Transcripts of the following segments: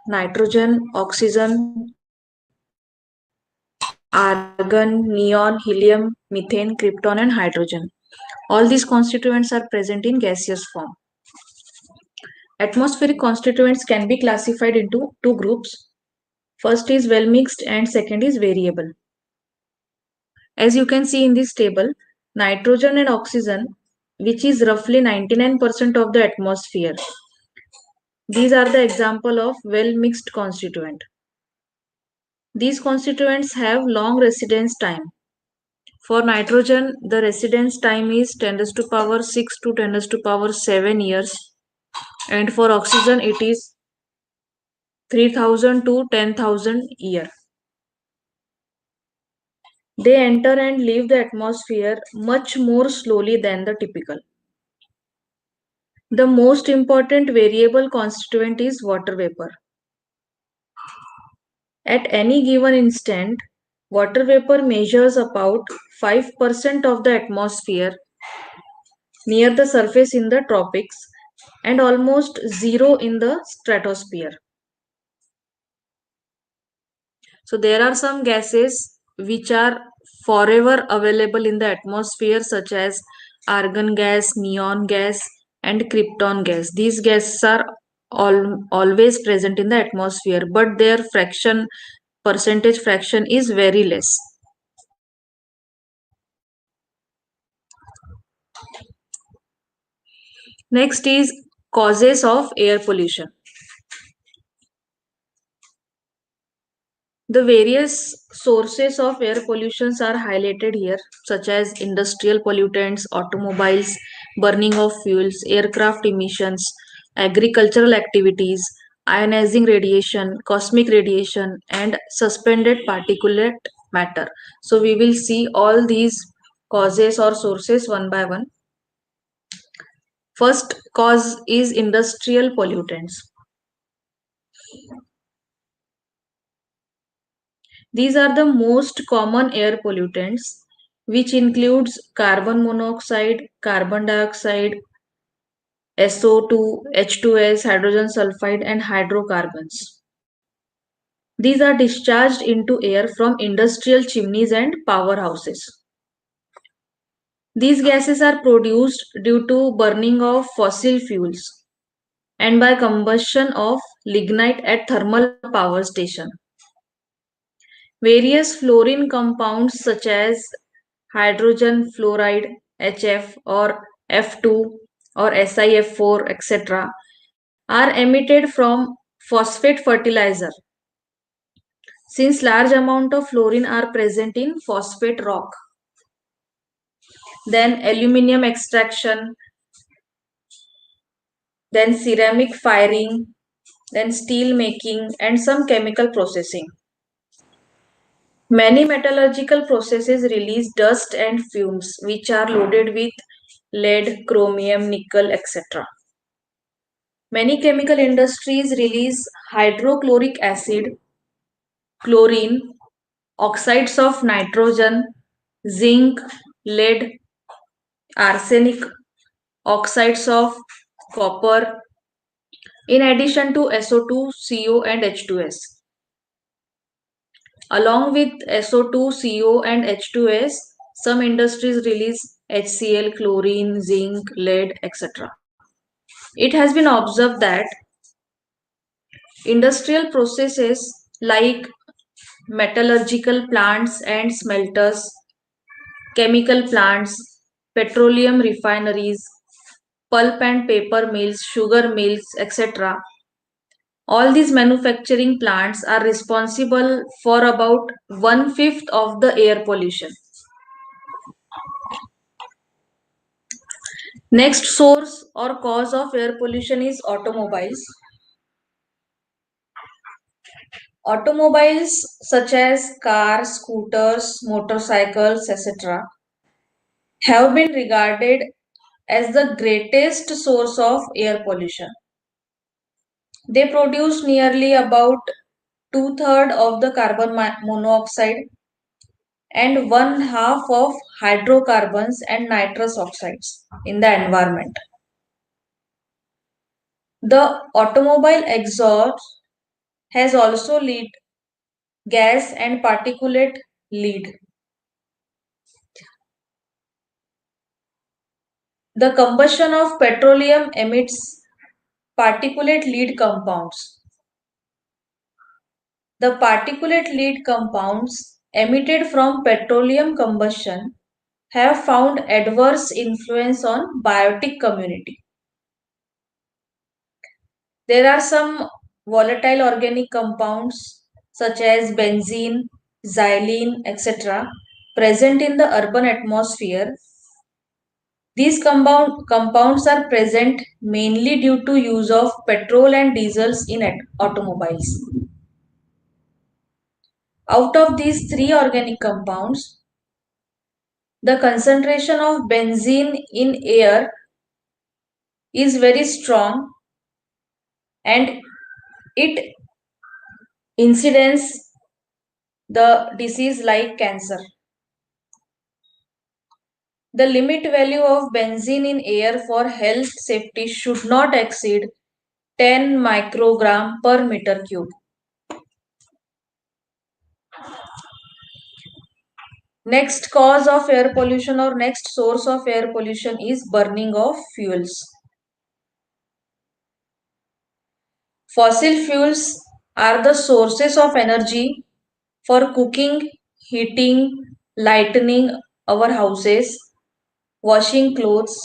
nitrogen, oxygen, argon, neon, helium, methane, krypton, and hydrogen. All these constituents are present in gaseous form. Atmospheric constituents can be classified into two groups. First is well mixed and second is variable. As you can see in this table, nitrogen and oxygen, which is roughly 99% of the atmosphere, these are the example of well mixed constituent. These constituents have long residence time. For nitrogen, the residence time is 10 to the power 6 to 10 to the power 7 years, and for oxygen it is 3000 to 10,000 year. They enter and leave the atmosphere much more slowly than the typical. The most important variable constituent is water vapor. At any given instant, water vapor measures about 5% of the atmosphere near the surface in the tropics and almost zero in the stratosphere. So there are some gases which are forever available in the atmosphere, such as argon gas, neon gas, and krypton gas. These gases are always present in the atmosphere, but their percentage fraction is very less. Next is causes of air pollution. The various sources of air pollutions are highlighted here, such as industrial pollutants, automobiles, burning of fuels, aircraft emissions, agricultural activities, ionizing radiation, cosmic radiation, and suspended particulate matter. So, we will see all these causes or sources one by one. First cause is industrial pollutants. These are the most common air pollutants, which includes carbon monoxide, carbon dioxide, SO2, H2S, hydrogen sulfide, and hydrocarbons. These are discharged into air from industrial chimneys and powerhouses. These gases are produced due to burning of fossil fuels and by combustion of lignite at thermal power station. Various fluorine compounds such as hydrogen fluoride HF or F2 or SiF4 etc. are emitted from phosphate fertilizer since large amount of fluorine are present in phosphate rock. Then aluminium extraction, then ceramic firing, then steel making and some chemical processing. Many metallurgical processes release dust and fumes which are loaded with lead, chromium, nickel, etc. Many chemical industries release hydrochloric acid, chlorine, oxides of nitrogen, zinc, lead, arsenic, oxides of copper, in addition to SO2, CO, and H2S. Along with SO2, CO, and H2S, some industries release HCl, chlorine, zinc, lead, etc. It has been observed that industrial processes like metallurgical plants and smelters, chemical plants, petroleum refineries, pulp and paper mills, sugar mills, etc. All these manufacturing plants are responsible for about 1/5 of the air pollution. Next source or cause of air pollution is automobiles. Automobiles such as cars, scooters, motorcycles, etc. have been regarded as the greatest source of air pollution. They produce nearly about 2/3 of the carbon monoxide and 1/2 of hydrocarbons and nitrous oxides in the environment. The automobile exhaust has also lead gas and particulate lead. The combustion of petroleum emits particulate lead compounds. The particulate lead compounds emitted from petroleum combustion have found adverse influence on biotic community. There are some volatile organic compounds such as benzene, xylene, etc. present in the urban atmosphere. These compounds are present mainly due to use of petrol and diesels in automobiles. Out of these three organic compounds, the concentration of benzene in air is very strong and it incidence the disease like cancer. The limit value of benzene in air for health safety should not exceed 10 microgram per meter cube. Next cause of air pollution or next source of air pollution is burning of fuels. Fossil fuels are the sources of energy for cooking, heating, lightening our houses, washing clothes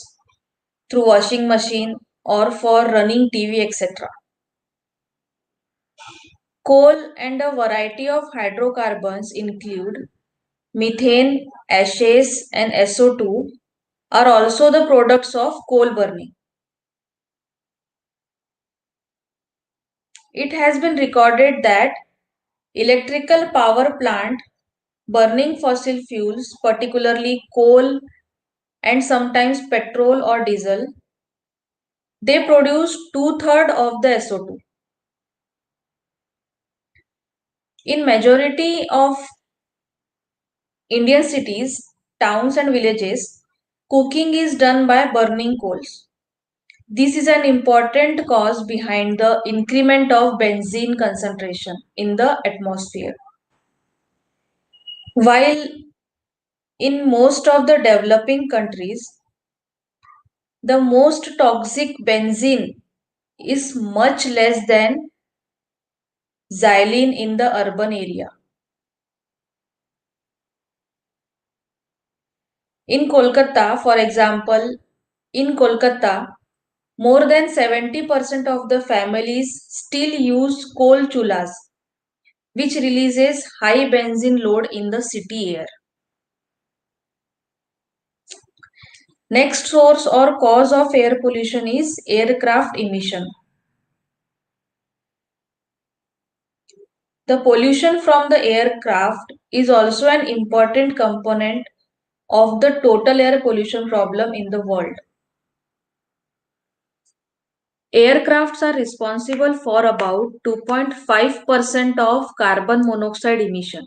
through washing machine or for running TV, etc. Coal and a variety of hydrocarbons include methane, ashes and SO2 are also the products of coal burning. It has been recorded that electrical power plant burning fossil fuels, particularly coal and sometimes petrol or diesel, they produce two-thirds of the SO2. In majority of Indian cities, towns and villages, cooking is done by burning coals. This is an important cause behind the increment of benzene concentration in the atmosphere. While in most of the developing countries, the most toxic benzene is much less than xylene in the urban area. In Kolkata, for example, in Kolkata, more than 70% of the families still use coal chullas, which releases high benzene load in the city air. Next source or cause of air pollution is aircraft emission. The pollution from the aircraft is also an important component of the total air pollution problem in the world. Aircrafts are responsible for about 2.5% of carbon monoxide emission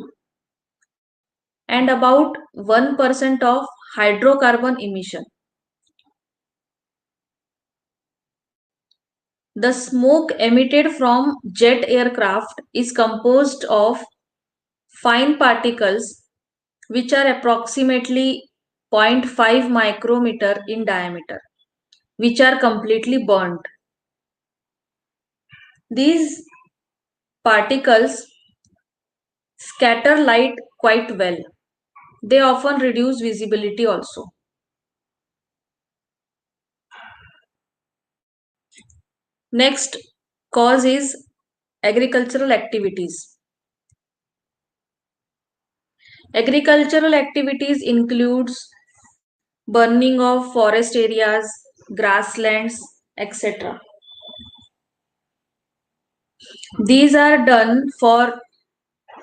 and about 1% of hydrocarbon emission. The smoke emitted from jet aircraft is composed of fine particles which are approximately 0.5 micrometer in diameter, which are completely burnt. These particles scatter light quite well. They often reduce visibility also. Next cause is agricultural activities. Agricultural activities includes burning of forest areas, grasslands, etc. These are done for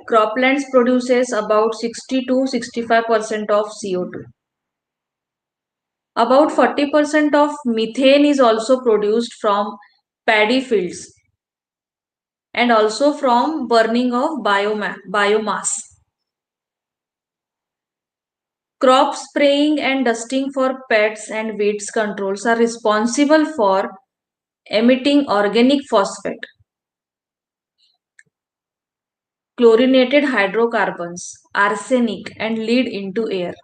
croplands produces about 60 to 65% of CO2. About 40% of methane is also produced from paddy fields and also from burning of biomass. Crop spraying and dusting for pests and weeds controls are responsible for emitting organic phosphate, chlorinated hydrocarbons, arsenic, and lead into air.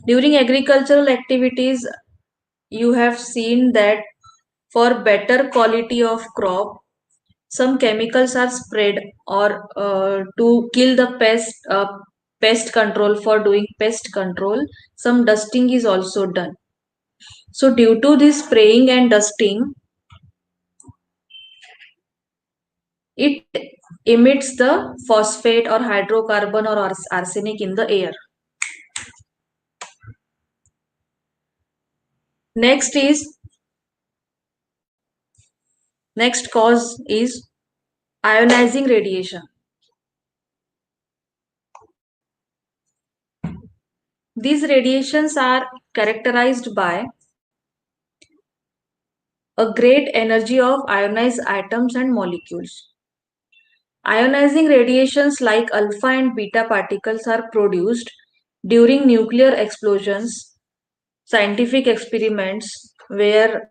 During agricultural activities, you have seen that for better quality of crop, some chemicals are sprayed or to kill the pest control. For doing pest control, some dusting is also done. So due to this spraying and dusting, it emits the phosphate or hydrocarbon or arsenic in the air. Next is next cause is ionizing radiation. These radiations are characterized by a great energy of ionized atoms and molecules. Ionizing radiations like alpha and beta particles are produced during nuclear explosions, scientific experiments where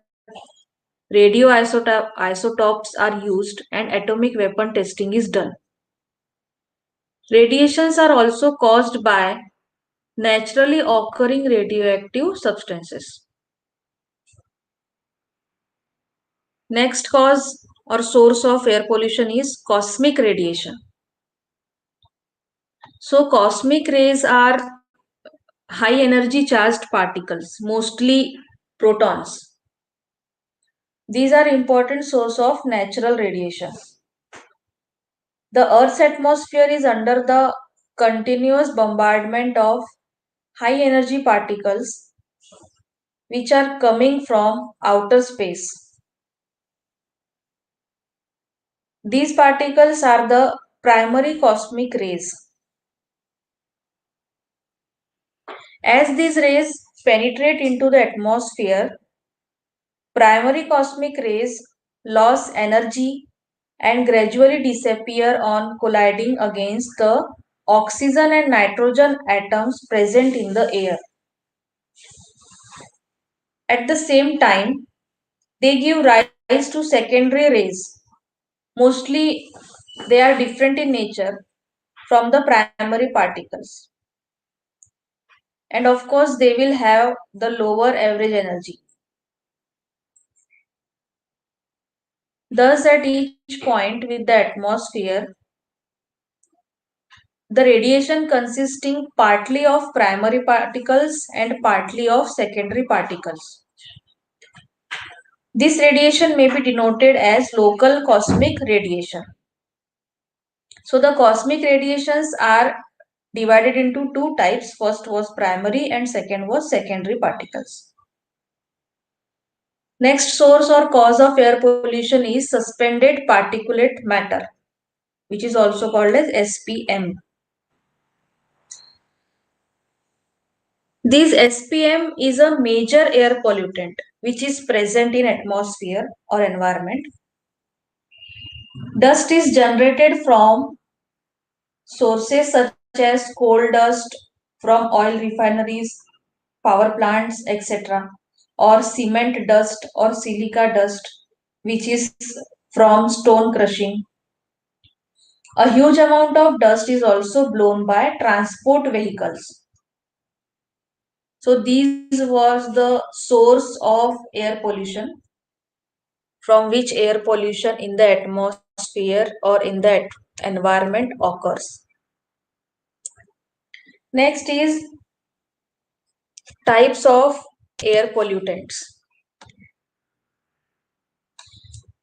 radioisotopes are used and atomic weapon testing is done. Radiations are also caused by naturally occurring radioactive substances. Next cause or source of air pollution is cosmic radiation. So, cosmic rays are high energy charged particles, mostly protons. These are important source of natural radiation. The Earth's atmosphere is under the continuous bombardment of high energy particles which are coming from outer space. These particles are the primary cosmic rays. As these rays penetrate into the atmosphere, primary cosmic rays lose energy and gradually disappear on colliding against the oxygen and nitrogen atoms present in the air. At the same time, they give rise to secondary rays. Mostly, they are different in nature from the primary particles. And of course, they will have the lower average energy. Thus, at each point with the atmosphere, the radiation consisting partly of primary particles and partly of secondary particles. This radiation may be denoted as local cosmic radiation. So the cosmic radiations are divided into two types. First was primary and second was secondary particles. Next source or cause of air pollution is suspended particulate matter, which is also called as SPM. This SPM is a major air pollutant which is present in atmosphere or environment. Dust is generated from sources such as coal dust from oil refineries, power plants, etc., or cement dust or silica dust, which is from stone crushing. A huge amount of dust is also blown by transport vehicles. So, these was the source of air pollution from which air pollution in the atmosphere or in the environment occurs. Next is types of air pollutants.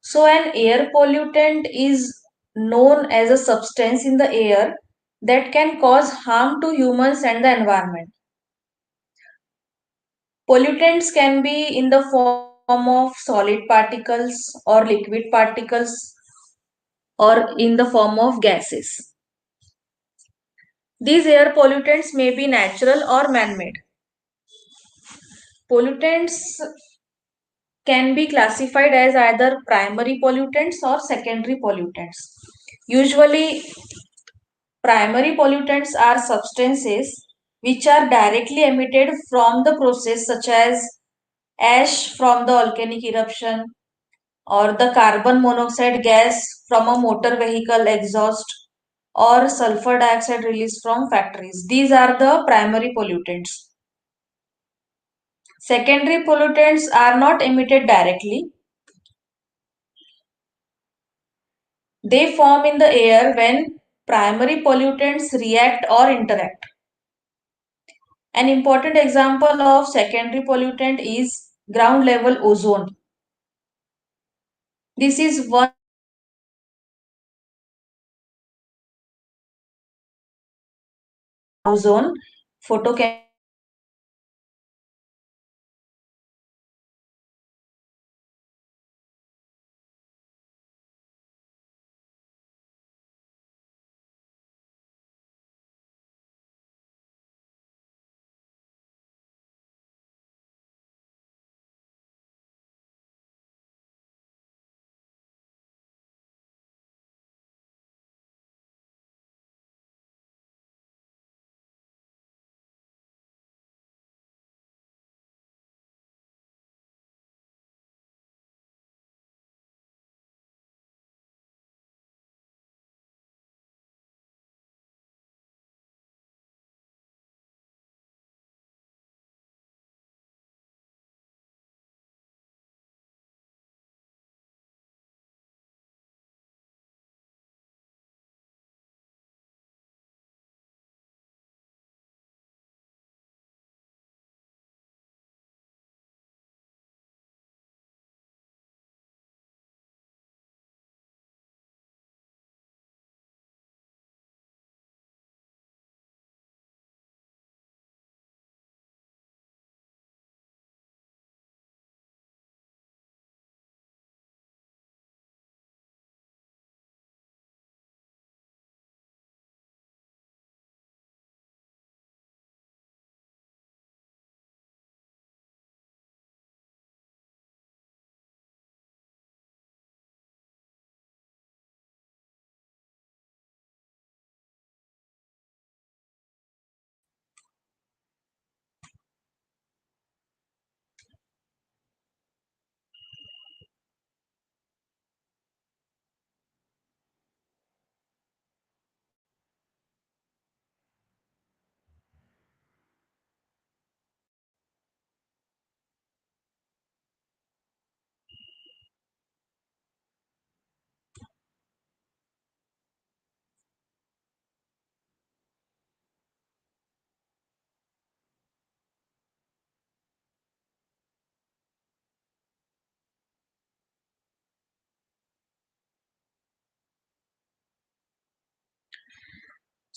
So, an air pollutant is known as a substance in the air that can cause harm to humans and the environment. Pollutants can be in the form of solid particles or liquid particles or in the form of gases. These air pollutants may be natural or man-made. Pollutants can be classified as either primary pollutants or secondary pollutants. Usually, primary pollutants are substances which are directly emitted from the process, such as ash from the volcanic eruption, or the carbon monoxide gas from a motor vehicle exhaust, or sulfur dioxide released from factories. These are the primary pollutants. Secondary pollutants are not emitted directly. They form in the air when primary pollutants react or interact. An important example of secondary pollutant is ground level ozone. This is one ozone photochemical.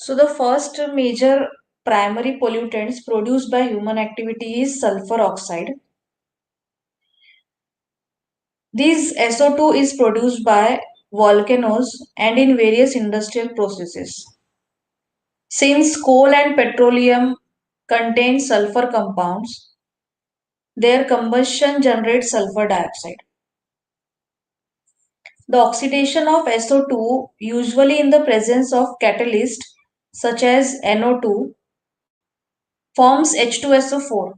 So the first major primary pollutants produced by human activity is sulfur oxide. This SO2 is produced by volcanoes and in various industrial processes. Since coal and petroleum contain sulfur compounds, their combustion generates sulfur dioxide. The oxidation of SO2, usually in the presence of catalyst such as NO2, forms H2SO4,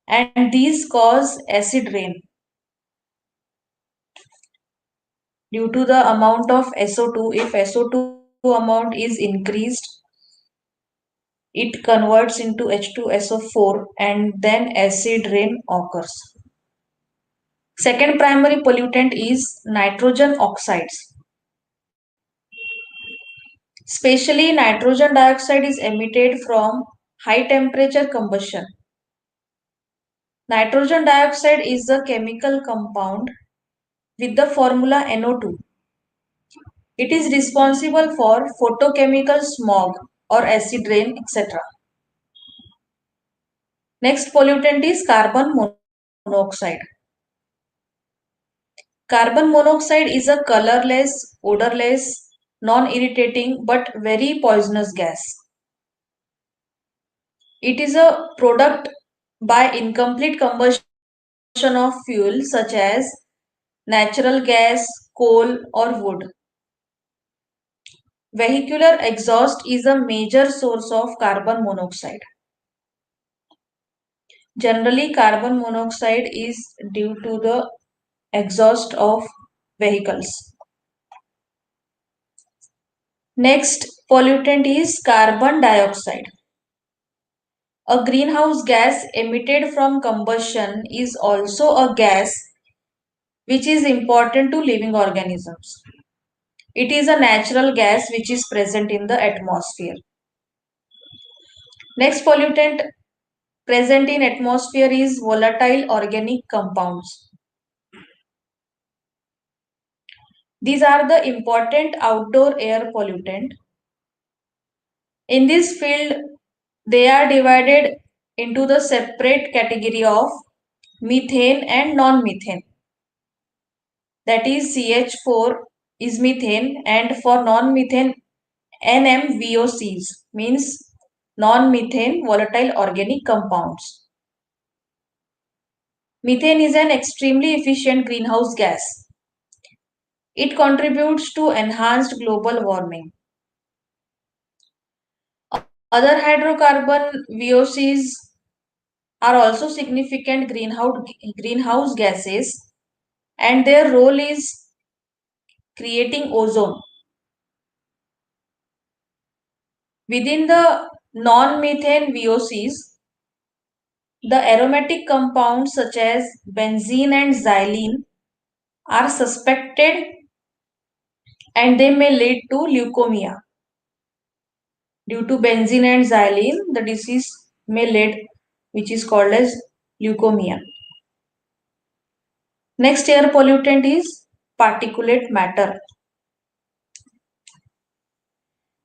and these cause acid rain. Due to the amount of SO2, if SO2 amount is increased, it converts into H2SO4 and then acid rain occurs. Second primary pollutant is nitrogen oxides. Especially nitrogen dioxide is emitted from high temperature combustion. Nitrogen dioxide is a chemical compound with the formula NO2. It is responsible for photochemical smog or acid rain, etc. Next pollutant is carbon monoxide. Carbon monoxide is a colorless, odorless, non-irritating but very poisonous gas. It is a product by incomplete combustion of fuel such as natural gas, coal, or wood. Vehicular exhaust is a major source of carbon monoxide. Generally, carbon monoxide is due to the exhaust of vehicles. Next pollutant is carbon dioxide. A greenhouse gas emitted from combustion is also a gas which is important to living organisms. It is a natural gas which is present in the atmosphere. Next pollutant present in atmosphere is volatile organic compounds. These are the important outdoor air pollutant. In this field, they are divided into the separate category of methane and non-methane. That is CH4 is methane, and for non-methane NMVOCs means non-methane volatile organic compounds. Methane is an extremely efficient greenhouse gas. It contributes to enhanced global warming. Other hydrocarbon VOCs are also significant greenhouse gases, and their role is creating ozone. Within the non-methane VOCs, the aromatic compounds such as benzene and xylene are suspected, and they may lead to leukemia. Due to benzene and xylene, the disease may lead, which is called as leukemia. Next air pollutant is particulate matter.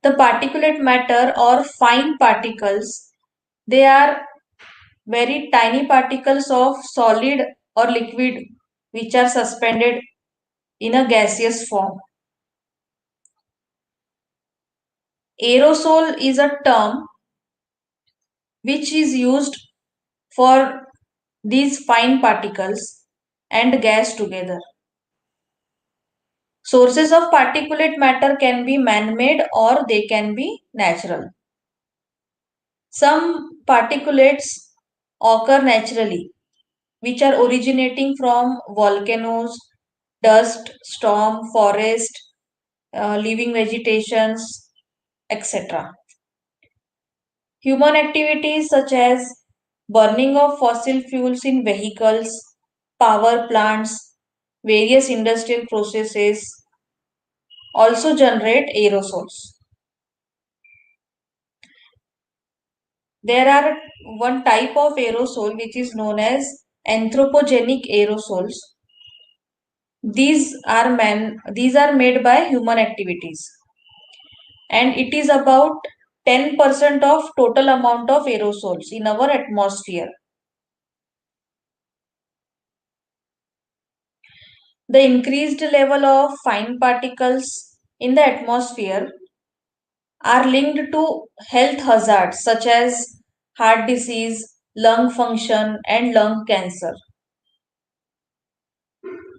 The particulate matter or fine particles, they are very tiny particles of solid or liquid which are suspended in a gaseous form. Aerosol is a term which is used for these fine particles and gas together. Sources of particulate matter can be man-made or they can be natural. Some particulates occur naturally, which are originating from volcanoes, dust, storm, forest, living vegetations, etc. Human activities such as burning of fossil fuels in vehicles, power plants, various industrial processes also generate aerosols. There are one type of aerosol which is known as anthropogenic aerosols. These are made by human activities, and it is about 10% of total amount of aerosols in our atmosphere. The increased level of fine particles in the atmosphere are linked to health hazards such as heart disease, lung function, and lung cancer.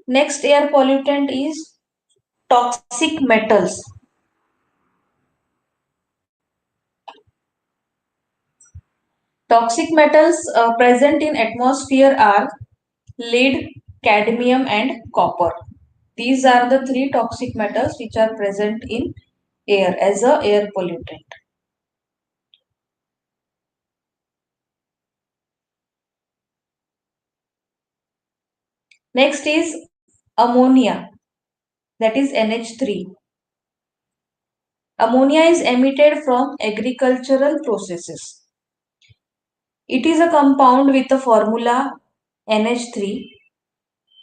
Next air pollutant is toxic metals. Toxic metals present in atmosphere are lead, cadmium, and copper. These are the three toxic metals which are present in air as a air pollutant. Next is ammonia, that is NH3. Ammonia is emitted from agricultural processes. It is a compound with the formula NH3.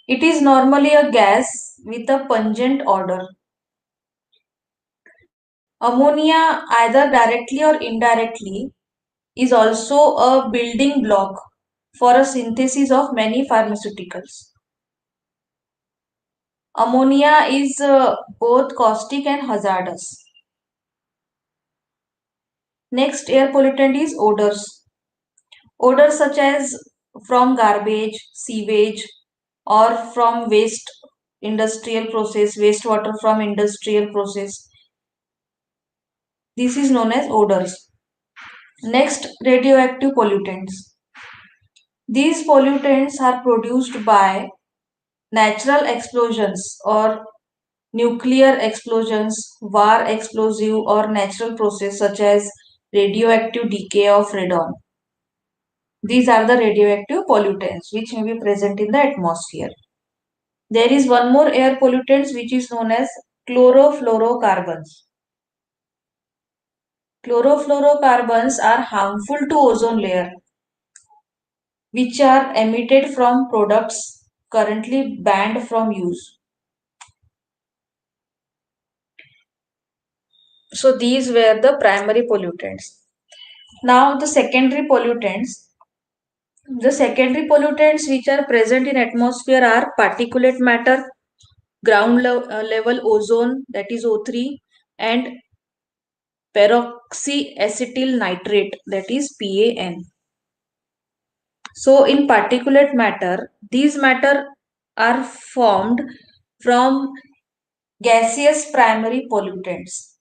It is normally a gas with a pungent odor. Ammonia, either directly or indirectly, is also a building block for a synthesis of many pharmaceuticals. Ammonia is both caustic and hazardous. Next air pollutant is odors. Odors such as from garbage, sewage, or from waste industrial process, wastewater from industrial process. This is known as odors. Next, radioactive pollutants. These pollutants are produced by natural explosions or nuclear explosions, war explosive or natural process such as radioactive decay of radon. These are the radioactive pollutants which may be present in the atmosphere. There is one more air pollutant which is known as chlorofluorocarbons. Chlorofluorocarbons are harmful to ozone layer which are emitted from products currently banned from use. So these were the primary pollutants. Now the secondary pollutants. The secondary pollutants which are present in atmosphere are particulate matter, level ozone that is O3 and peroxyacetyl nitrate that is PAN. So in particulate matter, these matter are formed from gaseous primary pollutants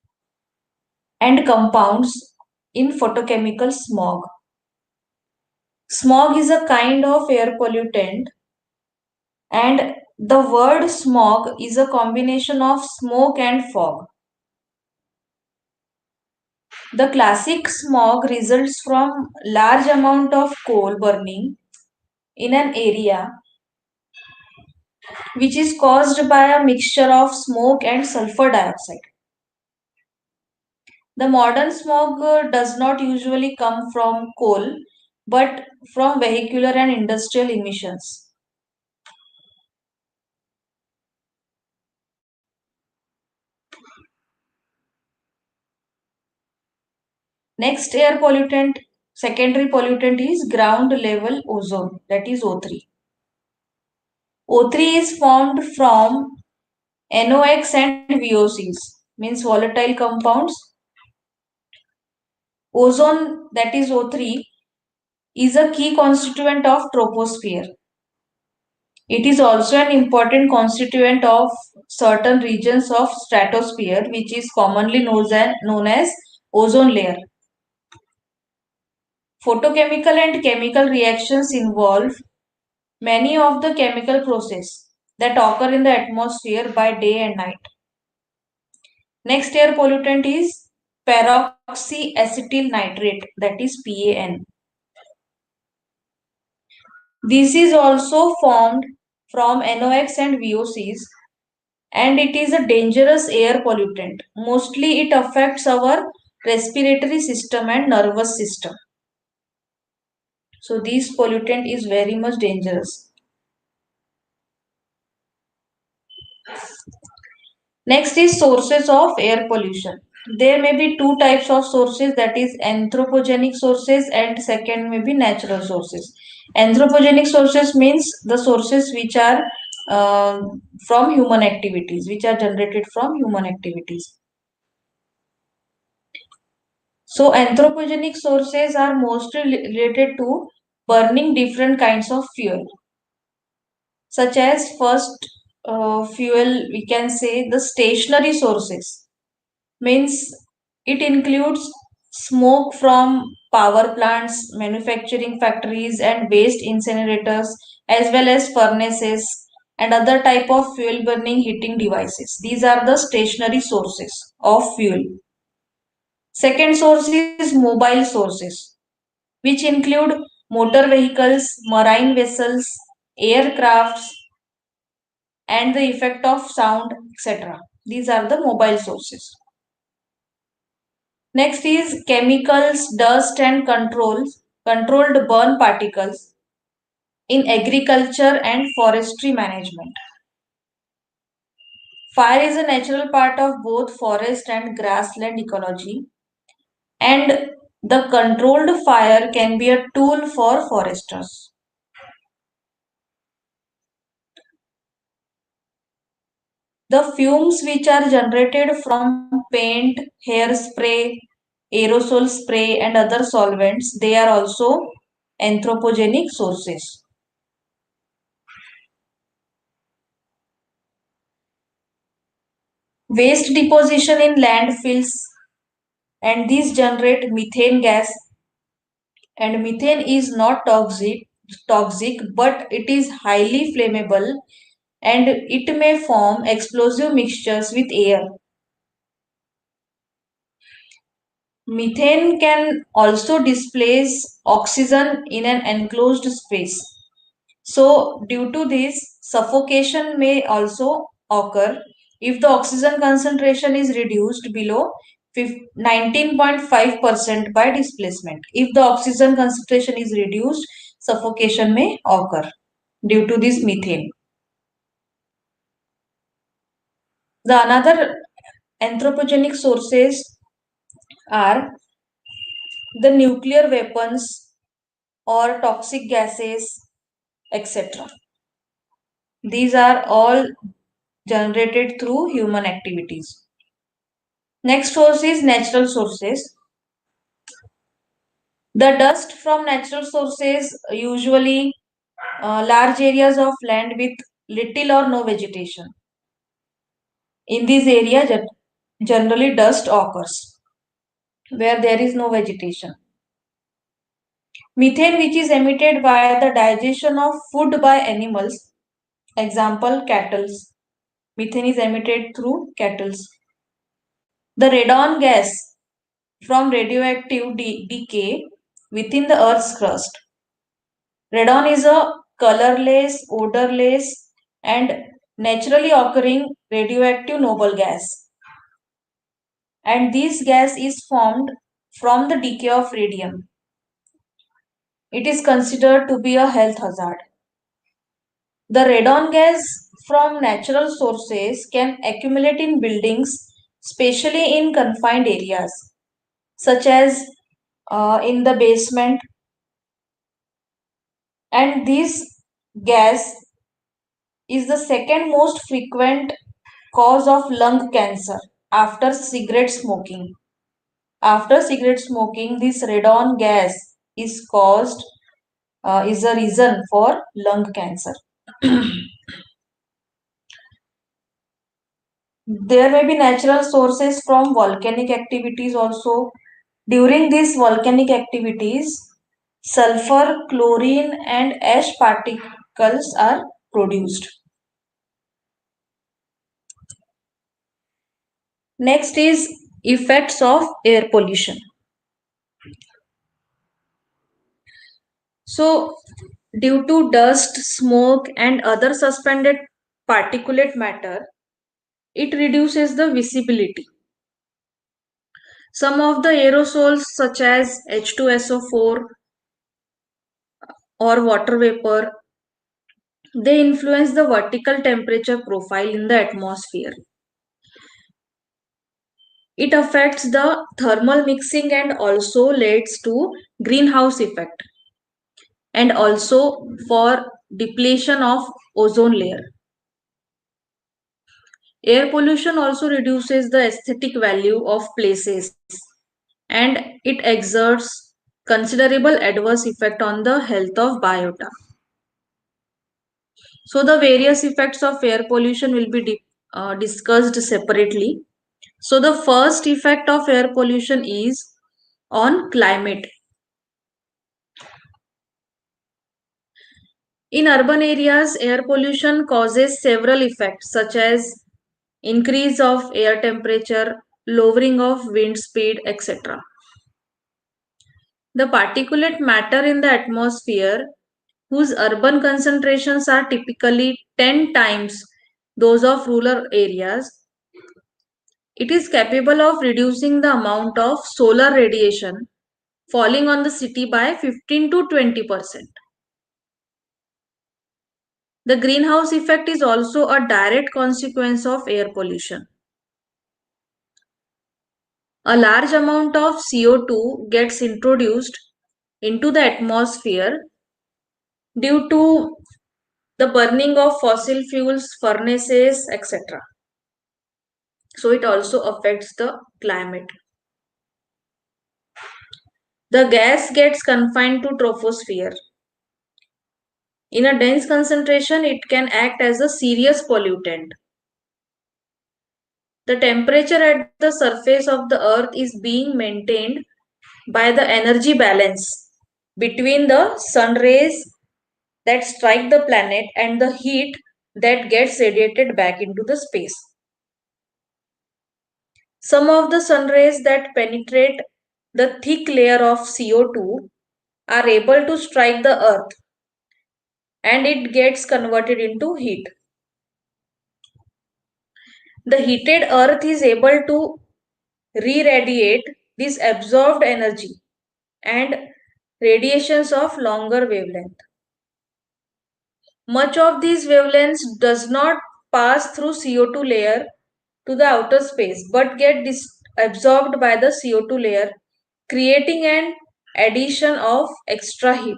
and compounds in photochemical smog. Smog is a kind of air pollutant, and the word smog is a combination of smoke and fog. The classic smog results from large amount of coal burning in an area which is caused by a mixture of smoke and sulfur dioxide. The modern smog does not usually come from coal but from vehicular and industrial emissions. Next air pollutant, secondary pollutant is ground level ozone, that is O3. O3 is formed from NOx and VOCs, means volatile compounds. Ozone, that is O3, is a key constituent of troposphere. It is also an important constituent of certain regions of stratosphere, which is commonly known as ozone layer. Photochemical and chemical reactions involve many of the chemical processes that occur in the atmosphere by day and night. Next air pollutant is peroxyacetyl nitrate, that is PAN. This is also formed from NOx and VOCs, and it is a dangerous air pollutant. Mostly it affects our respiratory system and nervous system. So this pollutant is very much dangerous. Next is sources of air pollution. There may be two types of sources, that is anthropogenic sources and second may be natural sources. Anthropogenic sources means the sources which are uh, from human activities, which are generated from human activities. So anthropogenic sources are mostly related to burning different kinds of fuel, such as first fuel we can say the stationary sources, means it includes smoke from power plants, manufacturing factories and waste incinerators as well as furnaces and other type of fuel burning heating devices. These are the stationary sources of fuel. Second source is mobile sources, which include motor vehicles, marine vessels, aircrafts, and the effect of sound, etc. These are the mobile sources. Next is chemicals, dust, and controlled burn particles in agriculture and forestry management. Fire is a natural part of both forest and grassland ecology, and the controlled fire can be a tool for foresters. The fumes which are generated from paint, hairspray, aerosol spray, and other solvents, they are also anthropogenic sources. Waste deposition in landfills, and these generate methane gas, and methane is not toxic toxic, but it is highly flammable and it may form explosive mixtures with air. Methane can also displace oxygen in an enclosed space. So, due to this, suffocation may also occur if the oxygen concentration is reduced below 19.5% by displacement. If the oxygen concentration is reduced, suffocation may occur due to this methane. The another anthropogenic sources are the nuclear weapons or toxic gases, etc. These are all generated through human activities. Next source is natural sources. The dust from natural sources, usually large areas of land with little or no vegetation. In these areas, generally dust occurs where there is no vegetation. Methane, which is emitted by the digestion of food by animals, example cattle. Methane is emitted through cattle. The radon gas from radioactive decay within the Earth's crust. Radon is a colorless, odorless, and naturally occurring radioactive noble gas. And this gas is formed from the decay of radium. It is considered to be a health hazard. The radon gas from natural sources can accumulate in buildings, especially in confined areas, such as in the basement. And this gas is the second most frequent cause of lung cancer after cigarette smoking. After cigarette smoking, this radon gas is caused is a reason for lung cancer. There may be natural sources from volcanic activities also. During these volcanic activities, sulfur, chlorine, and ash particles are produced. Next is effects of air pollution. So, due to dust, smoke, and other suspended particulate matter, it reduces the visibility. Some of the aerosols, such as H2SO4 or water vapor, they influence the vertical temperature profile in the atmosphere. It affects the thermal mixing and also leads to greenhouse effect and also for depletion of ozone layer. Air pollution also reduces the aesthetic value of places and it exerts considerable adverse effect on the health of biota. So the various effects of air pollution will be discussed separately. So the first effect of air pollution is on climate. In urban areas, air pollution causes several effects such as increase of air temperature, lowering of wind speed, etc. The particulate matter in the atmosphere, whose urban concentrations are typically 10 times those of rural areas, it is capable of reducing the amount of solar radiation falling on the city by 15 to 20%. The greenhouse effect is also a direct consequence of air pollution. A large amount of CO2 gets introduced into the atmosphere due to the burning of fossil fuels, furnaces, etc. So it also affects the climate. The gas gets confined to troposphere. In a dense concentration, it can act as a serious pollutant. The temperature at the surface of the earth is being maintained by the energy balance between the sun rays that strike the planet and the heat that gets radiated back into the space. Some of the sun rays that penetrate the thick layer of CO2 are able to strike the earth and it gets converted into heat. The heated earth is able to re-radiate this absorbed energy and radiations of longer wavelength. Much of these wavelengths does not pass through CO2 layer to the outer space but get absorbed by the CO2 layer, creating an addition of extra heat.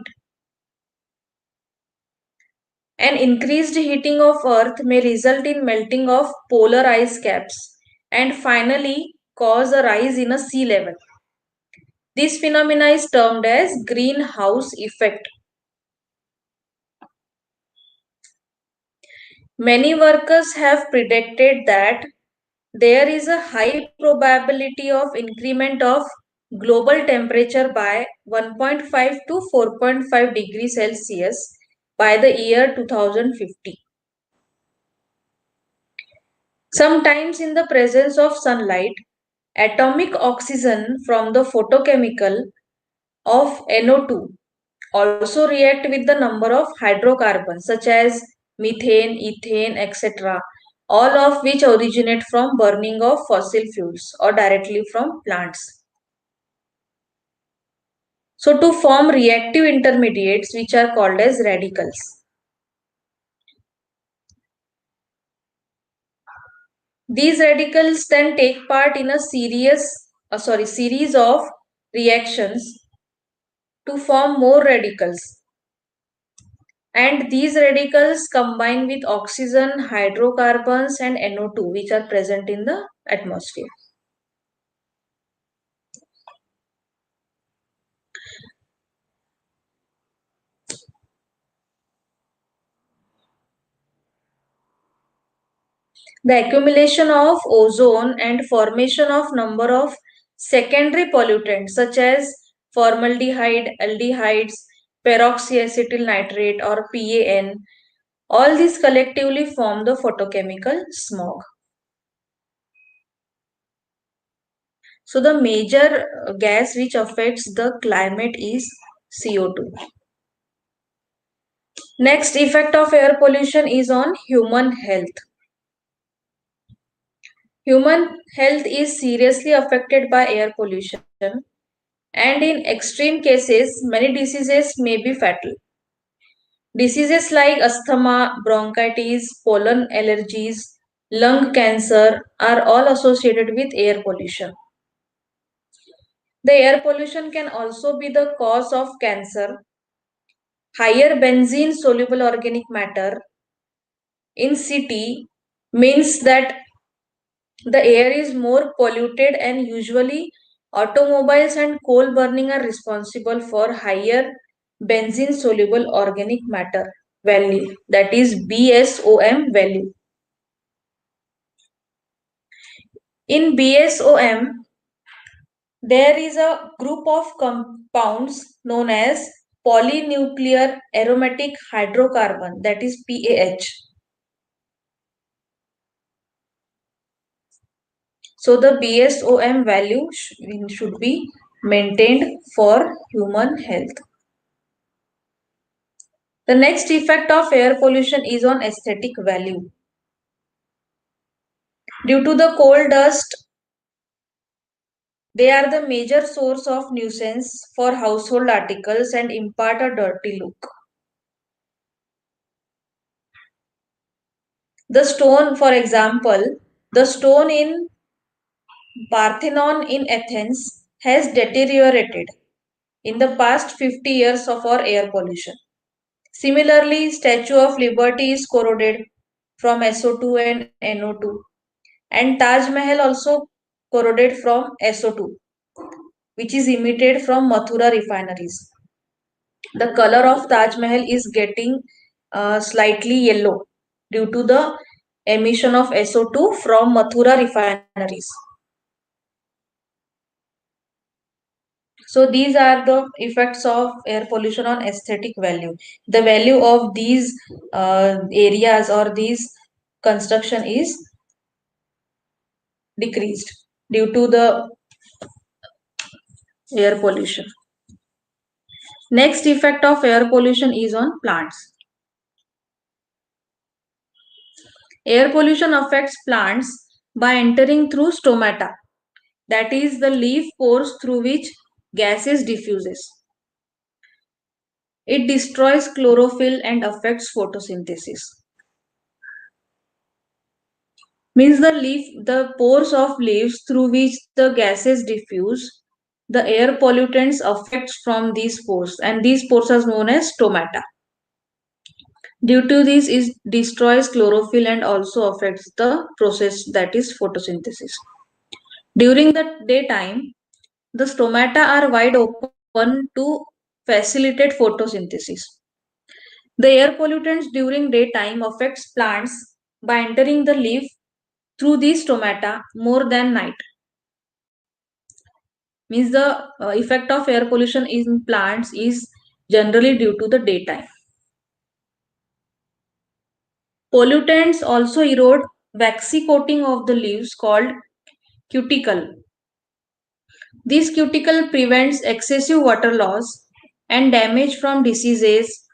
An increased heating of earth may result in melting of polar ice caps and finally cause a rise in a sea level. This phenomena is termed as greenhouse effect. Many workers have predicted that there is a high probability of increment of global temperature by 1.5 to 4.5 degrees Celsius by the year 2050. Sometimes in the presence of sunlight, atomic oxygen from the photochemical of NO2 also react with the number of hydrocarbons such as methane, ethane, etc., all of which originate from burning of fossil fuels or directly from plants. So to form reactive intermediates which are called as radicals. These radicals then take part in a series of reactions to form more radicals. And these radicals combine with oxygen, hydrocarbons and NO2 which are present in the atmosphere. The accumulation of ozone and formation of number of secondary pollutants such as formaldehyde, aldehydes, peroxyacetyl nitrate or PAN, all these collectively form the photochemical smog. So the major gas which affects the climate is CO2. Next effect of air pollution is on human health. Human health is seriously affected by air pollution and in extreme cases many diseases may be fatal. Diseases like asthma, bronchitis, pollen allergies, lung cancer are all associated with air pollution. The air pollution can also be the cause of cancer. Higher benzene soluble organic matter in city means that the air is more polluted and usually automobiles and coal burning are responsible for higher benzene soluble organic matter value, that is BSOM value. In BSOM there is a group of compounds known as polynuclear aromatic hydrocarbon, that is PAH. So the BSOM value should be maintained for human health. The next effect of air pollution is on aesthetic value. Due to the coal dust, they are the major source of nuisance for household articles and impart a dirty look. The stone, for example, the stone in Parthenon in Athens has deteriorated in the past 50 years of our air pollution. Similarly, Statue of Liberty is corroded from SO2 and NO2, and Taj Mahal also corroded from SO2, which is emitted from Mathura refineries. The color of Taj Mahal is getting slightly yellow due to the emission of SO2 from Mathura refineries. So these are the effects of air pollution on aesthetic value. The value of these areas or these construction is decreased due to the air pollution. Next effect of air pollution is on plants. Air pollution affects plants by entering through stomata, that is the leaf pores through which gases diffuses. It destroys chlorophyll and affects photosynthesis. Means the pores of leaves through which the gases diffuse, the air pollutants affects from these pores, and these pores are known as stomata. Due to this, it destroys chlorophyll and also affects the process, that is photosynthesis. During the daytime, the stomata are wide open to facilitate photosynthesis. The air pollutants during daytime affects plants by entering the leaf through these stomata more than night. Means the effect of air pollution in plants is generally due to the daytime. Pollutants also erode waxy coating of the leaves called cuticle. This cuticle prevents excessive water loss and damage from diseases,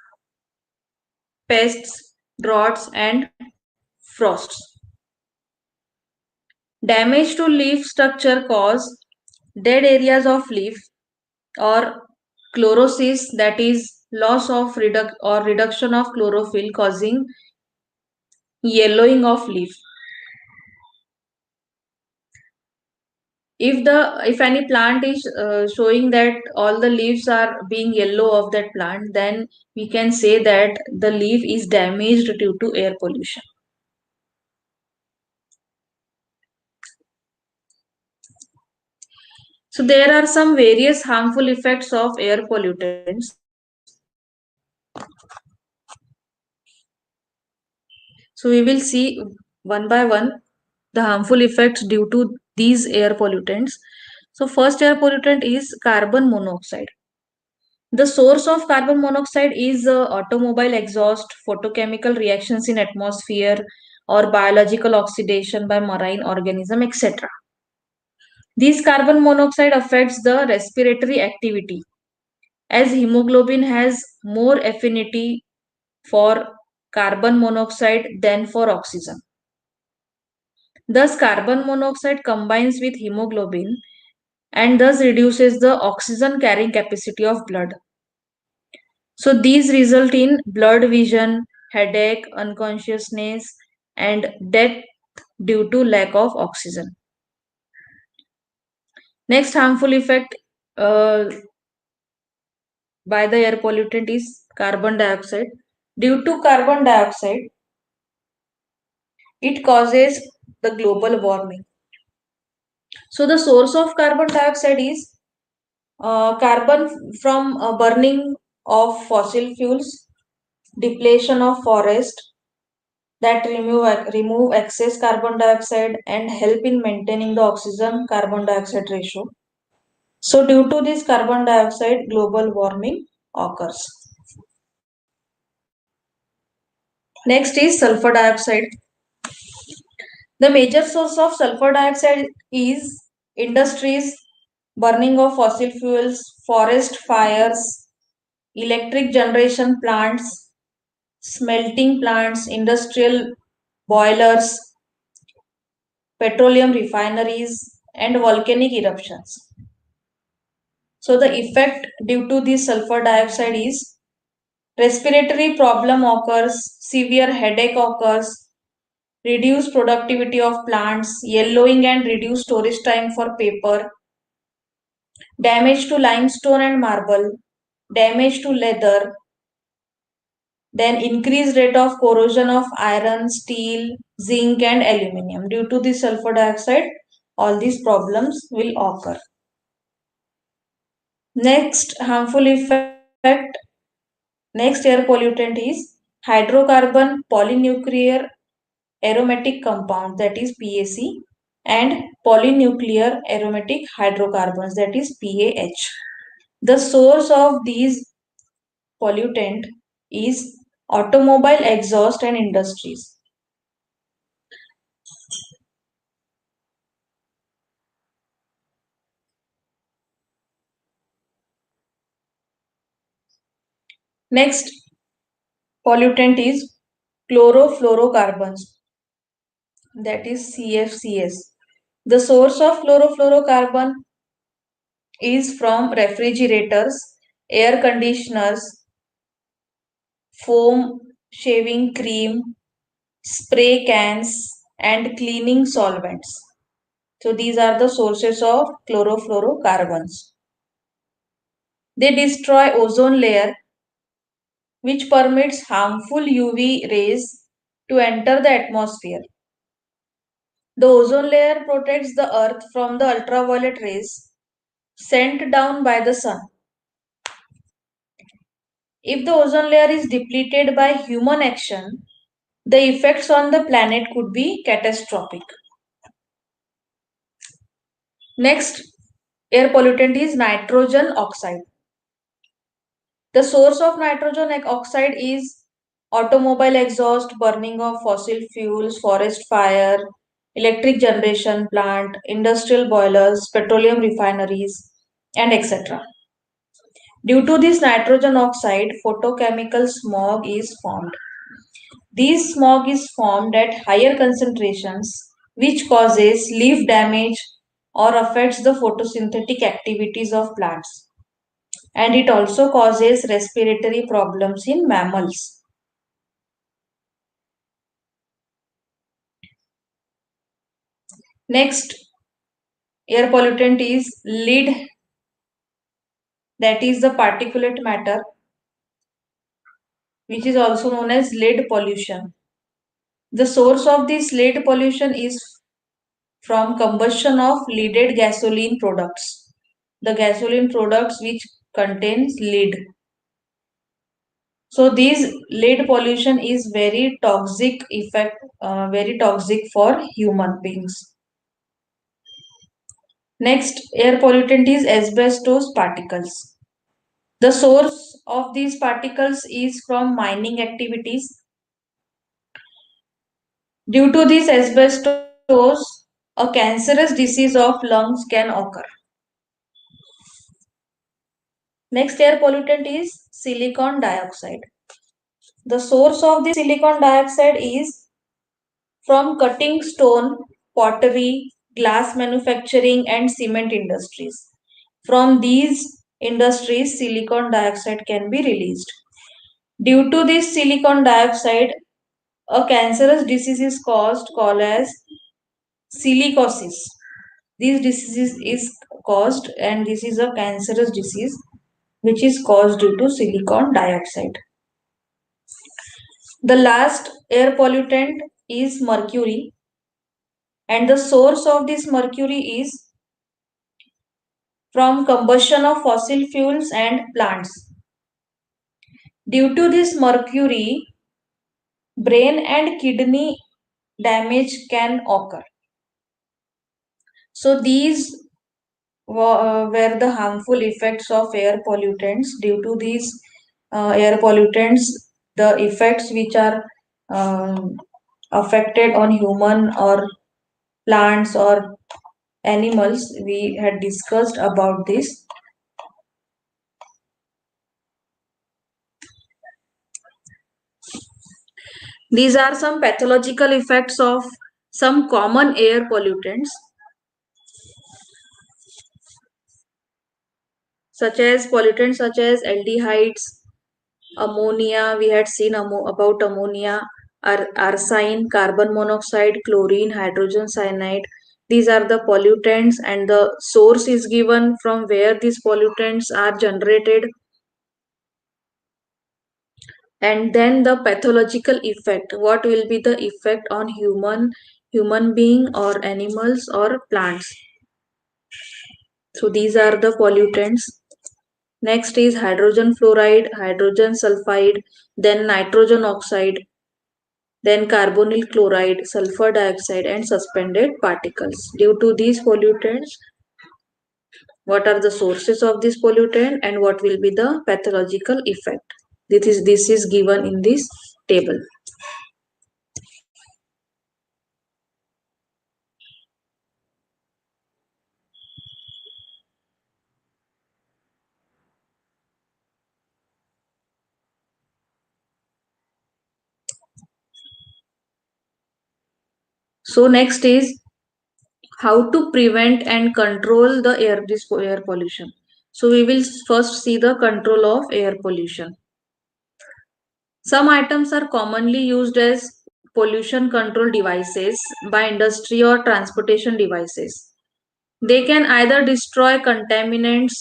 pests, droughts, and frosts. Damage to leaf structure cause dead areas of leaf or chlorosis, that is loss of reduction of chlorophyll causing yellowing of leaf. If any plant is showing that all the leaves are being yellow of that plant, then we can say that the leaf is damaged due to air pollution. So there are some various harmful effects of air pollutants. So we will see one by one the harmful effects due to these air pollutants. So first air pollutant is carbon monoxide. The source of carbon monoxide is automobile exhaust, photochemical reactions in atmosphere, or biological oxidation by marine organism, etc. This carbon monoxide affects the respiratory activity as hemoglobin has more affinity for carbon monoxide than for oxygen. Thus, carbon monoxide combines with hemoglobin and thus reduces the oxygen carrying capacity of blood. So, these result in blurred vision, headache, unconsciousness, and death due to lack of oxygen. Next harmful effect by the air pollutant is carbon dioxide. Due to carbon dioxide, it causes the global warming. So, the source of carbon dioxide is carbon from burning of fossil fuels, depletion of forest that remove excess carbon dioxide and help in maintaining the oxygen carbon dioxide ratio. So due to this carbon dioxide, global warming occurs. Next is sulfur dioxide. The major source of sulfur dioxide is industries, burning of fossil fuels, forest fires, electric generation plants, smelting plants, industrial boilers, petroleum refineries, and volcanic eruptions. So the effect due to this sulfur dioxide is respiratory problem occurs, severe headache occurs, reduced productivity of plants, yellowing and reduced storage time for paper, damage to limestone and marble, damage to leather, then increased rate of corrosion of iron, steel, zinc and aluminium. Due to the sulfur dioxide, all these problems will occur. Next harmful effect, next air pollutant is hydrocarbon polynuclear aromatic compound, that is PAC, and polynuclear aromatic hydrocarbons, that is PAH. The source of these pollutant is automobile exhaust and industries. Next pollutant is chlorofluorocarbons, that is CFCs. The source of chlorofluorocarbon is from refrigerators, air conditioners, foam shaving cream, spray cans, and cleaning solvents. So these are the sources of chlorofluorocarbons. They destroy ozone layer, which permits harmful UV rays to enter the atmosphere. The ozone layer protects the earth from the ultraviolet rays sent down by the sun. If the ozone layer is depleted by human action, the effects on the planet could be catastrophic. Next air pollutant is nitrogen oxide. The source of nitrogen oxide is automobile exhaust, burning of fossil fuels, forest fire, electric generation plant, industrial boilers, petroleum refineries, and etc. Due to this nitrogen oxide, photochemical smog is formed. This smog is formed at higher concentrations, which causes leaf damage or affects the photosynthetic activities of plants. And it also causes respiratory problems in mammals. Next air pollutant is lead, that is the particulate matter, which is also known as lead pollution. The source of this lead pollution is from combustion of leaded gasoline products. The gasoline products which contains lead. So this lead pollution is very toxic for human beings. Next air pollutant is asbestos particles. The source of these particles is from mining activities. Due to this asbestos, a cancerous disease of lungs can occur. Next air pollutant is silicon dioxide. The source of the silicon dioxide is from cutting stone, pottery, glass manufacturing, and cement industries. From these industries, silicon dioxide can be released. Due to this silicon dioxide, a cancerous disease is caused called as silicosis. This disease is caused, and this is a cancerous disease which is caused due to silicon dioxide. The last air pollutant is mercury, and the source of this mercury is from combustion of fossil fuels and plants. Due to this mercury, brain and kidney damage can occur. So these were the harmful effects of air pollutants. Due to these air pollutants, the effects which are um, affected on human or plants or animals, we had discussed about this. These are some pathological effects of some common air pollutants, such as aldehydes, ammonia. We had seen about ammonia, arsine, carbon monoxide, chlorine, hydrogen cyanide. These are the pollutants, and the source is given from where these pollutants are generated. And then the pathological effect. What will be the effect on human being or animals or plants? So these are the pollutants. Next is hydrogen fluoride, hydrogen sulfide, then nitrogen oxide, then carbonyl chloride, sulfur dioxide, and suspended particles. Due to these pollutants, what are the sources of this pollutant, and what will be the pathological effect. This is given in this table. So next is how to prevent and control the air pollution. So we will first see the control of air pollution. Some items are commonly used as pollution control devices by industry or transportation devices. They can either destroy contaminants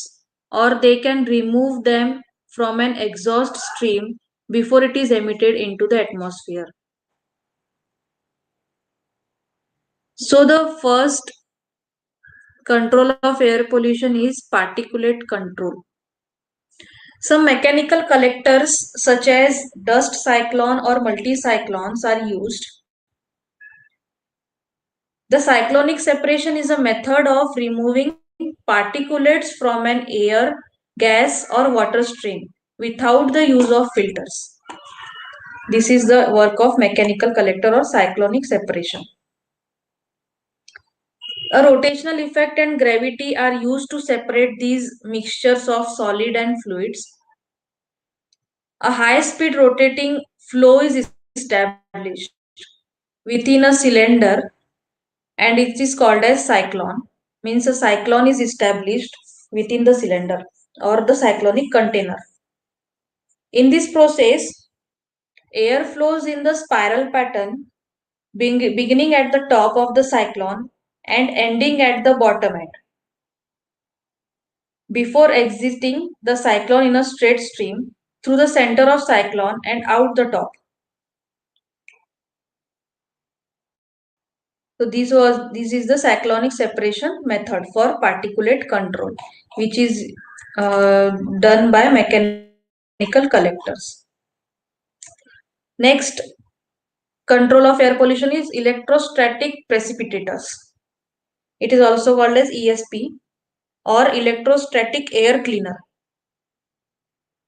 or they can remove them from an exhaust stream before it is emitted into the atmosphere. So the first control of air pollution is particulate control. Some mechanical collectors such as dust cyclone or multicyclones are used. The cyclonic separation is a method of removing particulates from an air, gas or water stream without the use of filters. This is the work of mechanical collector or cyclonic separation. A rotational effect and gravity are used to separate these mixtures of solid and fluids. A high speed rotating flow is established within a cylinder and it is called as cyclone. Means a cyclone is established within the cylinder or the cyclonic container. In this process, air flows in the spiral pattern beginning at the top of the cyclone and ending at the bottom end before exiting the cyclone in a straight stream through the center of cyclone and out the top. So this is the cyclonic separation method for particulate control, which is done by mechanical collectors. Next control of air pollution is electrostatic precipitators. It is also called as ESP or electrostatic air cleaner.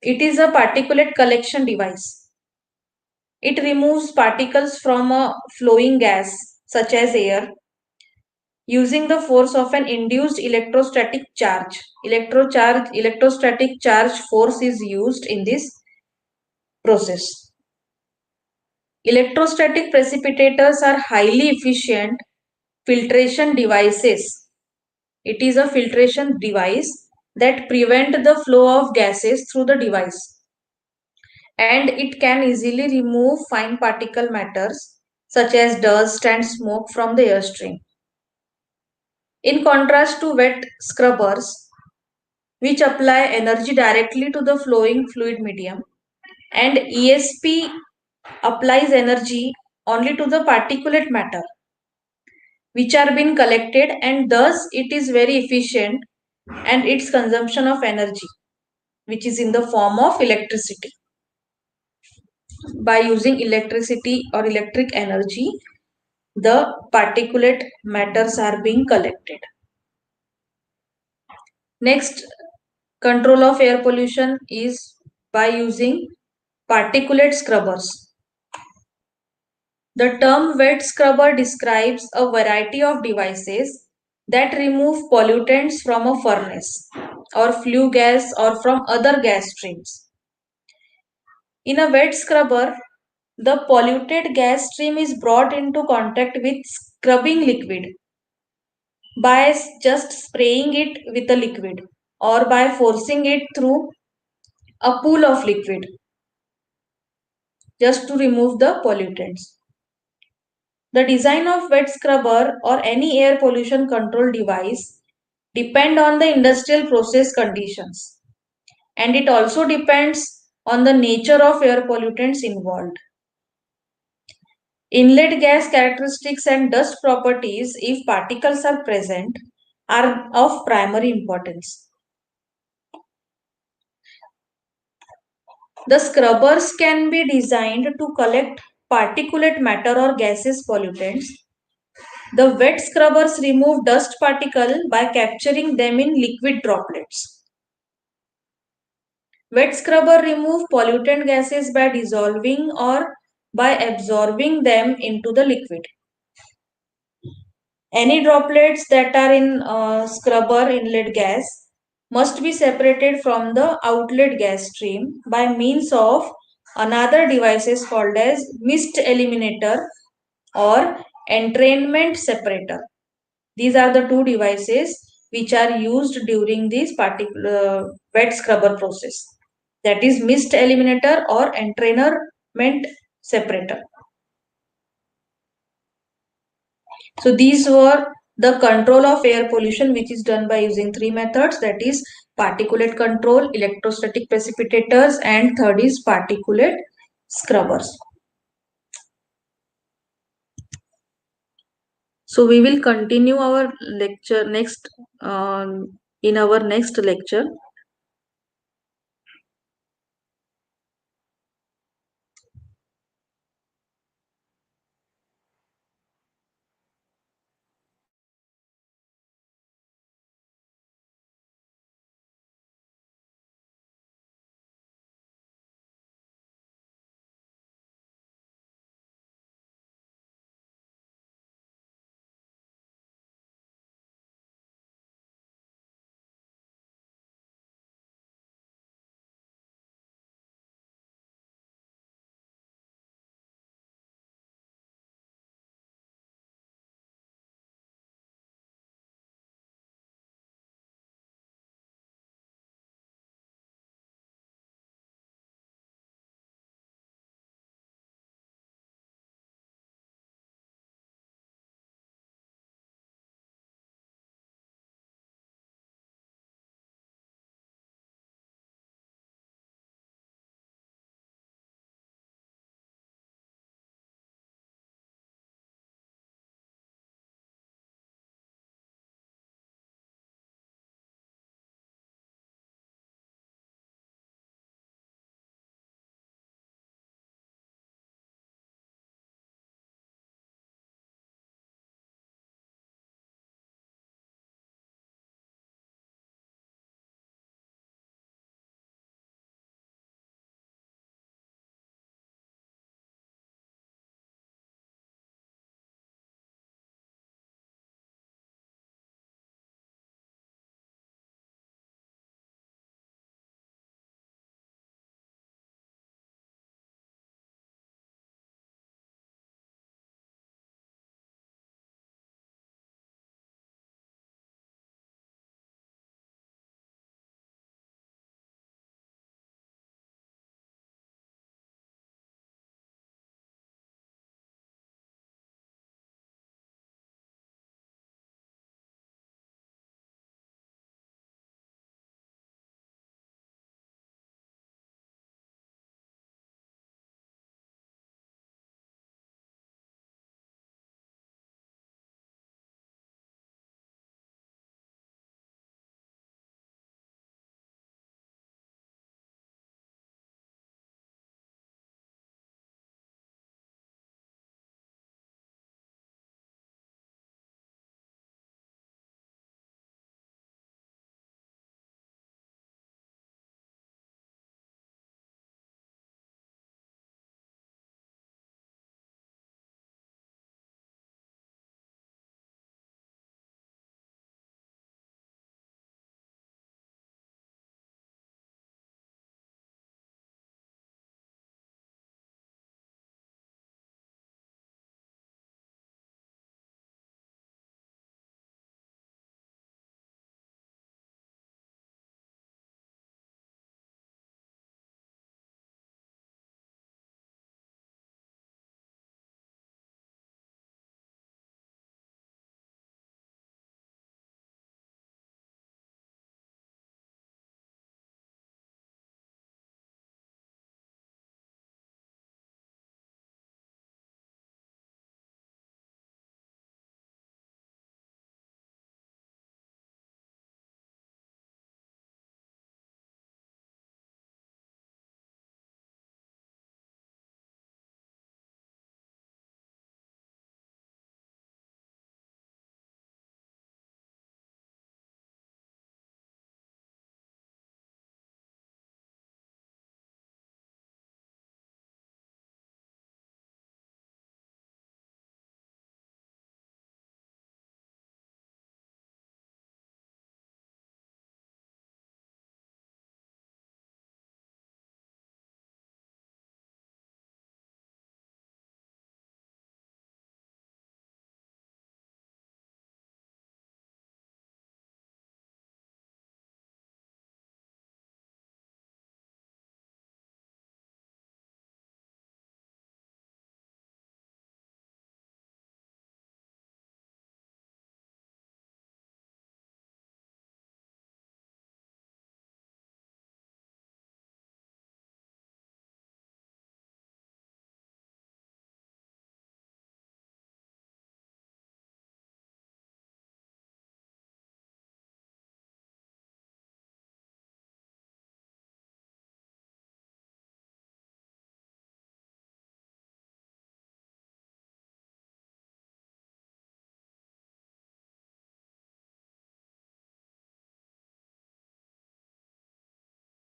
It is a particulate collection device. It removes particles from a flowing gas such as air using the force of an induced electrostatic charge. Electrostatic charge force is used in this process. Electrostatic precipitators are highly efficient filtration devices. It is a filtration device that prevent the flow of gases through the device, and it can easily remove fine particle matters such as dust and smoke from the airstream. In contrast to wet scrubbers, which apply energy directly to the flowing fluid medium, and ESP applies energy only to the particulate matter which are being collected, and thus it is very efficient and its consumption of energy which is in the form of electricity. By using electricity or electric energy, the particulate matters are being collected. Next control of air pollution is by using particulate scrubbers. The term wet scrubber describes a variety of devices that remove pollutants from a furnace or flue gas or from other gas streams. In a wet scrubber, the polluted gas stream is brought into contact with scrubbing liquid by just spraying it with a liquid or by forcing it through a pool of liquid just to remove the pollutants. The design of wet scrubber or any air pollution control device depend on the industrial process conditions, and it also depends on the nature of air pollutants involved. Inlet gas characteristics and dust properties, if particles are present, are of primary importance. The scrubbers can be designed to collect particulate matter or gases pollutants The wet scrubbers remove dust particles by capturing them in liquid droplets. Wet scrubber remove pollutant gases by dissolving or by absorbing them into the liquid. Any droplets that are in scrubber inlet gas must be separated from the outlet gas stream by means of another devices called as mist eliminator or entrainment separator. These are the two devices which are used during this particular wet scrubber process. That is mist eliminator or entrainment separator. So these were the control of air pollution, which is done by using three methods, that is particulate control, electrostatic precipitators, and third is particulate scrubbers. So we will continue our lecture next in our next lecture.